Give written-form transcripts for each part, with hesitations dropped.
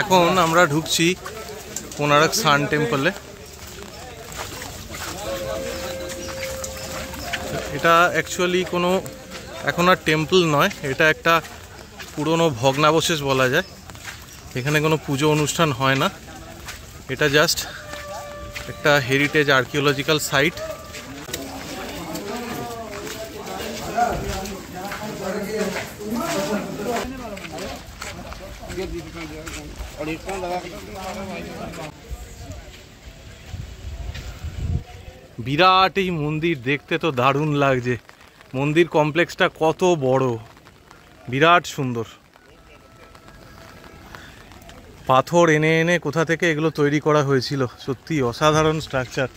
এখন আমরা ঢুকছি কোনারক সান টেম্পলে। এটা অ্যাকচুয়ালি কোনো এখন আর টেম্পল নয়, এটা একটা পুরনো ভগ্নাবশেষ বলা যায়। এখানে কোনো পুজো অনুষ্ঠান হয় না, এটা জাস্ট একটা হেরিটেজ আর্কিওলজিক্যাল সাইট। বিরাট এই মন্দির, দেখতে তো দারুণ লাগছে। মন্দির কমপ্লেক্সটা কত বড়, বিরাট সুন্দর। পাথর এনে এনে কোথা থেকে এগুলো তৈরি করা হয়েছিল, সত্যি অসাধারণ স্ট্রাকচার,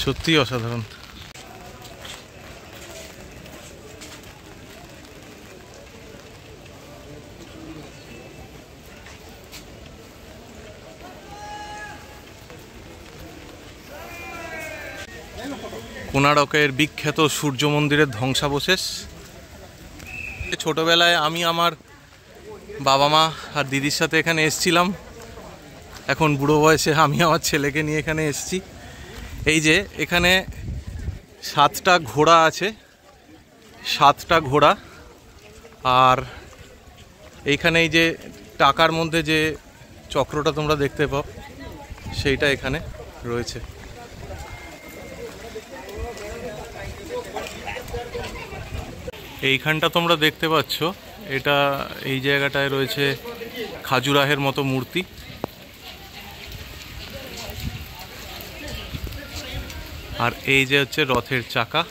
সত্যি অসাধারণ। কোনারকের বিখ্যাত সূর্য মন্দিরের ধ্বংসাবশেষ। ছোটবেলায় আমি আমার বাবা মা আর দিদির সাথে এখানে এসেছিলাম, এখন বুড়ো বয়সে আমি আমার ছেলেকে নিয়ে এখানে এসেছি। এই যে এখানে 7টা ঘোড়া আছে, 7টা ঘোড়া, আর এইখানে এই যে টাকার মধ্যে যে চক্রটা তোমরা দেখতে পাও সেইটা এখানে রয়েছে। এইখানটা তোমরা দেখতে পাচ্ছ, এটা এই জায়গাটায় রয়েছে খাজুরাহের মতো মূর্তি। আর এই যে হচ্ছে রথের চাকা।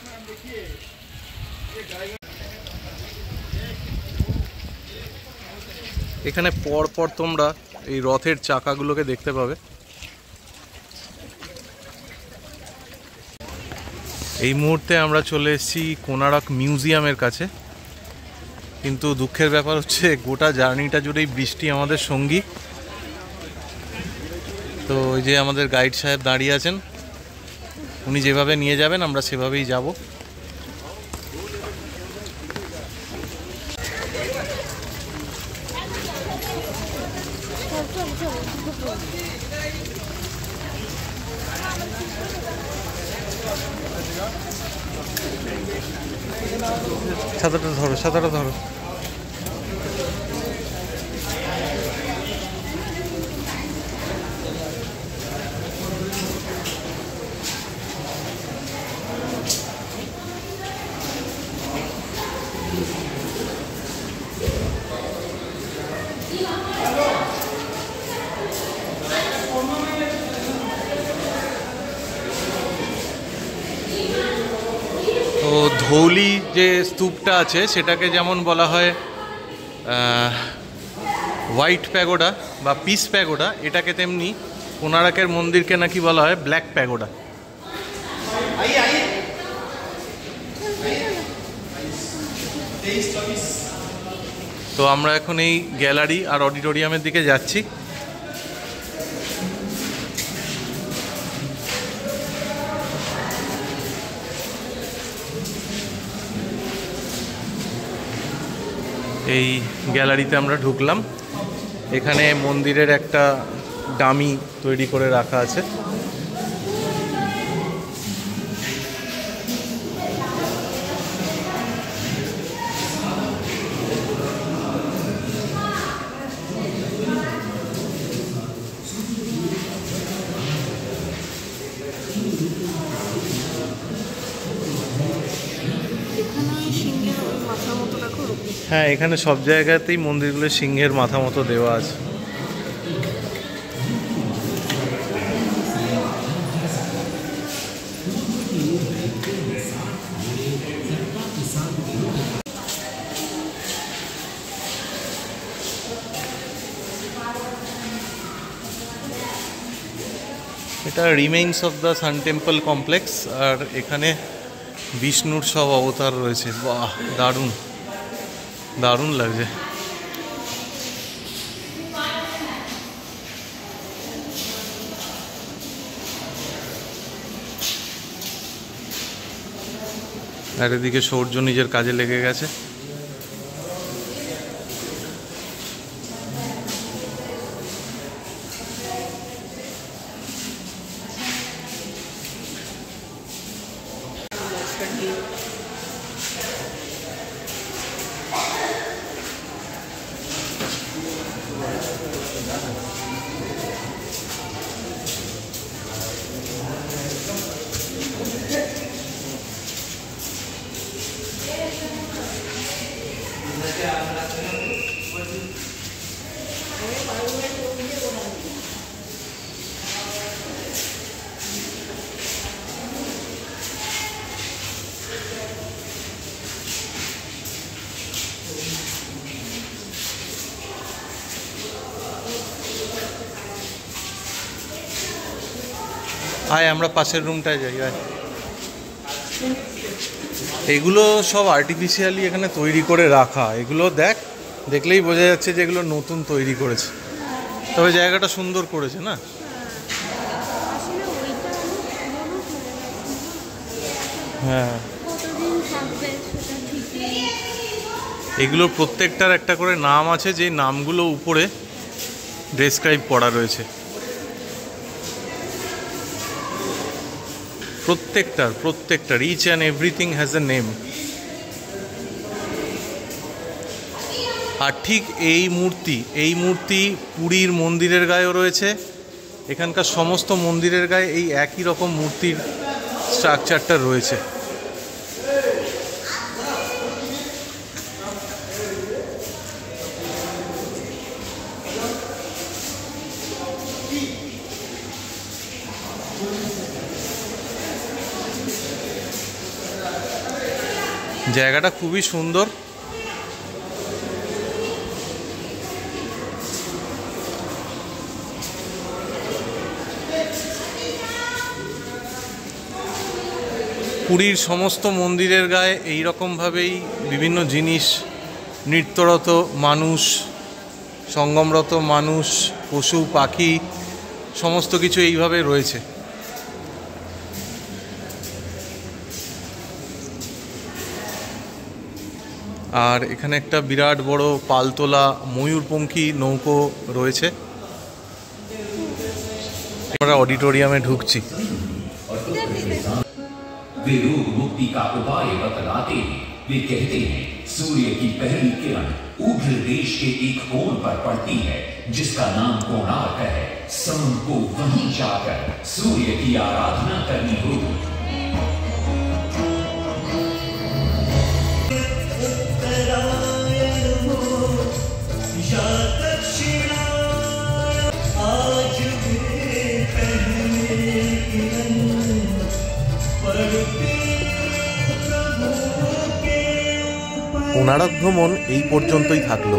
এখানে পর পর তোমরা এই রথের চাকাগুলোকে দেখতে পাবে। এই মুহূর্তে আমরা চলে এসেছি কোনারক মিউজিয়ামের কাছে, কিন্তু দুঃখের ব্যাপার হচ্ছে গোটা জার্নিটা জুড়েই বৃষ্টি আমাদের সঙ্গী। তো ওই যে আমাদের গাইড সাহেব দাঁড়িয়ে আছেন, উনি যেভাবে নিয়ে যাবেন আমরা সেভাবেই যাব। ছাতাটা ধরো, ছাতাটা ধরো। তো ধৌলি যে স্তূপটা আছে সেটাকে যেমন বলা হয় হোয়াইট প্যাগোডা বা পিস প্যাগোডা, এটাকে তেমনি কোনারকের মন্দিরকে নাকি বলা হয় ব্ল্যাক প্যাগোডা। তো আমরা এখন এই গ্যালারি আর অডিটোরিয়ামের দিকে যাচ্ছি। এই গ্যালারিতে আমরা ঢুকলাম। এখানে মন্দিরের একটা ডামি তৈরি করে রাখা আছে। হ্যাঁ, এখানে সব জায়গাতেই মন্দিরগুলো সিংহের মাথা মতো দেওয়া আছে। এটা remains of the sun temple complex, আর এখানে বিষ্ণুর সব অবতার রয়েছে। বাহ, দারুণ দারুণ লাগছে। আর এদিকে সূর্য নিজের কাজে লেগে গেছে। আয় আমরা পাশের রুমটায় যাই। আয়, এগুলো সব আর্টিফিশিয়ালি এখানে তৈরি করে রাখা। এগুলো দেখলেই বোঝা যাচ্ছে যে এগুলো নতুন তৈরি করেছে, তবে জায়গাটা সুন্দর করেছে না। হ্যাঁ, এগুলোর প্রত্যেকটার একটা করে নাম আছে, যে নামগুলো উপরে ডেসক্রাইব করা রয়েছে। প্রত্যেকটার each and everything has a name. আর ঠিক এই মূর্তি পুরীর মন্দিরের গায়েও রয়েছে। এখানকার সমস্ত মন্দিরের গায়ে এই একই রকম মূর্তির স্ট্রাকচারটা রয়েছে। জায়গাটা খুবই সুন্দর। পুরীর সমস্ত মন্দিরের গায়ে এই রকমভাবেই বিভিন্ন জিনিস, নৃত্যরত মানুষ, সঙ্গমরত মানুষ, পশু পাখি, সমস্ত কিছু এইভাবে রয়েছে। আর এখানে একটা বিরাট বড় পালতোলা ময়ূরপঙ্খী নৌকো রয়েছে। আমরা অডিটোরিয়ামে ঢুকছি। वे रोग मुक्ति का उपाय बतलाते हैं। वे कहते हैं सूर्य की पहली किरण उग्र देश के एक कोण पर पड़ती है जिसका नाम कोणार्क है। शाम को वहीं जाकर सूर्य की आराधना करनी होगी। কোণার্ক ভ্রমণ এই পর্যন্তই থাকলো।